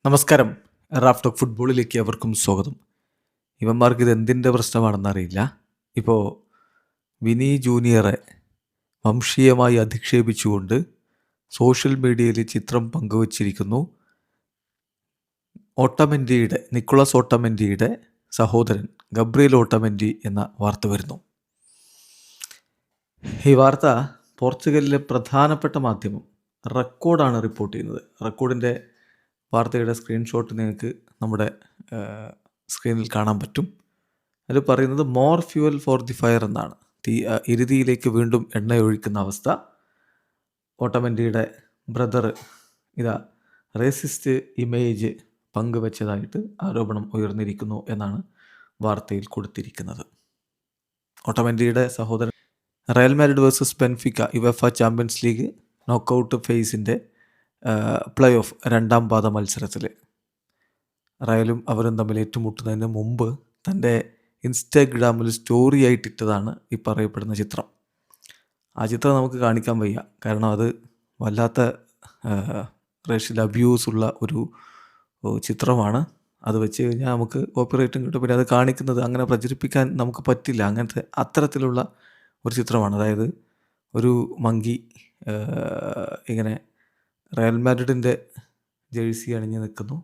നമസ്കാരം. Raf talk ഫുട്ബോളിലേക്ക് അവർക്കും സ്വാഗതം. ഇവന്മാർക്ക് ഇത് എന്തിൻ്റെ പ്രശ്നമാണെന്നറിയില്ല. ഇപ്പോൾ വിനി ജൂനിയറെ വംശീയമായി അധിക്ഷേപിച്ചുകൊണ്ട് സോഷ്യൽ മീഡിയയിൽ ചിത്രം പങ്കുവച്ചിരിക്കുന്നു. നിക്കോളാസ് ഓട്ടമെൻറ്റിയുടെ സഹോദരൻ ഗബ്രിയേൽ ഓട്ടമെൻറ്റി എന്ന വാർത്ത വരുന്നു. ഈ വാർത്ത പോർച്ചുഗലിലെ പ്രധാനപ്പെട്ട മാധ്യമം റെക്കോർഡാണ് റിപ്പോർട്ട് ചെയ്യുന്നത്. റെക്കോർഡിൻ്റെ വാർത്തയുടെ സ്ക്രീൻഷോട്ട് നിങ്ങൾക്ക് നമ്മുടെ സ്ക്രീനിൽ കാണാൻ പറ്റും. അതിൽ പറയുന്നത് more fuel for the fire എന്നാണ്. ഇരുതിയിലേക്ക് വീണ്ടും എണ്ണയൊഴിക്കുന്ന അവസ്ഥ. ഓട്ടമെൻറ്റിയുടെ ബ്രദർ റേസിസ്റ്റ് ഇമേജ് പങ്കുവച്ചതായിട്ട് ആരോപണം ഉയർന്നിരിക്കുന്നു എന്നാണ് വാർത്തയിൽ കൊടുത്തിരിക്കുന്നത്. ഓട്ടമെൻറ്റിയുടെ സഹോദരൻ Real Madrid versus Benfica UEFA Champions League knockout ഫേസിൻ്റെ പ്ലേ ഓഫ് രണ്ടാം പാദ മത്സരത്തിൽ റയലും അവരും തമ്മിൽ ഏറ്റുമുട്ടുന്നതിന് മുമ്പ് തൻ്റെ ഇൻസ്റ്റാഗ്രാമിൽ സ്റ്റോറി ആയിട്ടിട്ടതാണ് ഈ പറയപ്പെടുന്ന ചിത്രം. ആ ചിത്രം നമുക്ക് കാണിക്കാൻ വയ്യ, കാരണം അത് വല്ലാത്ത റേഷ്യൽ അബ്യൂസ് ഉള്ള ഒരു ചിത്രമാണ്. അത് വെച്ച് കഴിഞ്ഞാൽ നമുക്ക് കോപ്പിറൈറ്റും കിട്ടും. പിന്നെ അത് കാണിക്കുന്നത് അങ്ങനെ പ്രചരിപ്പിക്കാൻ നമുക്ക് പറ്റില്ല. അത്തരത്തിലുള്ള ഒരു ചിത്രമാണ്. അതായത് ഒരു മങ്കി ഇങ്ങനെ റയൽ മാഡ്രിഡിൻ്റെ ജേഴ്സി അണിഞ്ഞ് നിൽക്കുന്നു.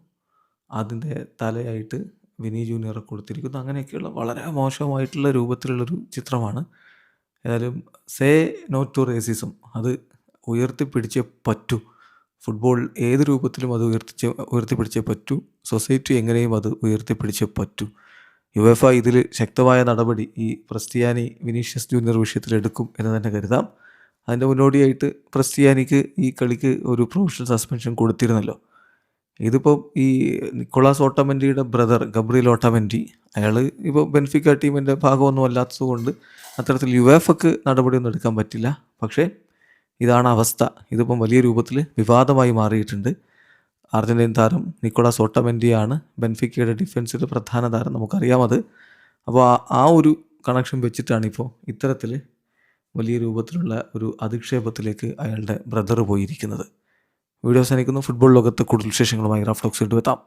അതിൻ്റെ തലയായിട്ട് വിനി ജൂനിയറെ കൊടുത്തിരിക്കുന്നു. അങ്ങനെയൊക്കെയുള്ള വളരെ മോശമായിട്ടുള്ള രൂപത്തിലുള്ളൊരു ചിത്രമാണ്. ഏതായാലും സേ നോ ടു റേസിസം അത് ഉയർത്തിപ്പിടിച്ചേ പറ്റൂ. ഫുട്ബോൾ ഏത് രൂപത്തിലും അത് ഉയർത്തിപ്പിടിച്ചേ പറ്റൂ. സൊസൈറ്റി എങ്ങനെയും അത് ഉയർത്തിപ്പിടിച്ചേ പറ്റൂ. യുവേഫ ഇതിൽ ശക്തമായ നടപടി ഈ ക്രിസ്ത്യാനി വിനീഷ്യസ് ജൂനിയർ വിഷയത്തിൽ എടുക്കും എന്ന് തന്നെ കരുതാം. അതിൻ്റെ മുന്നോടിയായിട്ട് ക്രിസ്ത്യാനിക്ക് ഈ കളിക്ക് ഒരു പ്രൊഫഷണൽ സസ്പെൻഷൻ കൊടുത്തിരുന്നല്ലോ. ഇതിപ്പോൾ ഈ നിക്കോളാസ് ഓട്ടമെൻറ്റിയുടെ ബ്രദർ ഗബ്രിയേൽ ഓട്ടമെൻറ്റി, അയാൾ ഇപ്പോൾ ബെൻഫിക്ക ടീമിൻ്റെ ഭാഗമൊന്നും അല്ലാത്തത് കൊണ്ട് അത്തരത്തിൽ യുവേഫക്ക് നടപടിയൊന്നും എടുക്കാൻ പറ്റില്ല. പക്ഷേ ഇതാണ് അവസ്ഥ. ഇതിപ്പം വലിയ രൂപത്തിൽ വിവാദമായി മാറിയിട്ടുണ്ട്. അർജൻറ്റീൻ താരം നിക്കോളാസ് ഓട്ടമെൻറ്റിയാണ് ബെൻഫിക്കയുടെ ഡിഫൻസിൽ പ്രധാന താരം, നമുക്കറിയാമത്. അപ്പോൾ ആ ഒരു കണക്ഷൻ വെച്ചിട്ടാണ് ഇപ്പോൾ ഇത്തരത്തിൽ വലിയ രൂപത്തിലുള്ള ഒരു അധിക്ഷേപത്തിലേക്ക് അയാളുടെ ബ്രദർ പോയിരിക്കുന്നത്. വീഡിയോ അവസാനിക്കുന്നു. ഫുട്ബോൾ ലോകത്ത് കൂടുതൽ വിശേഷങ്ങളുമായി റാഫ് ടോക്സ് എത്താം.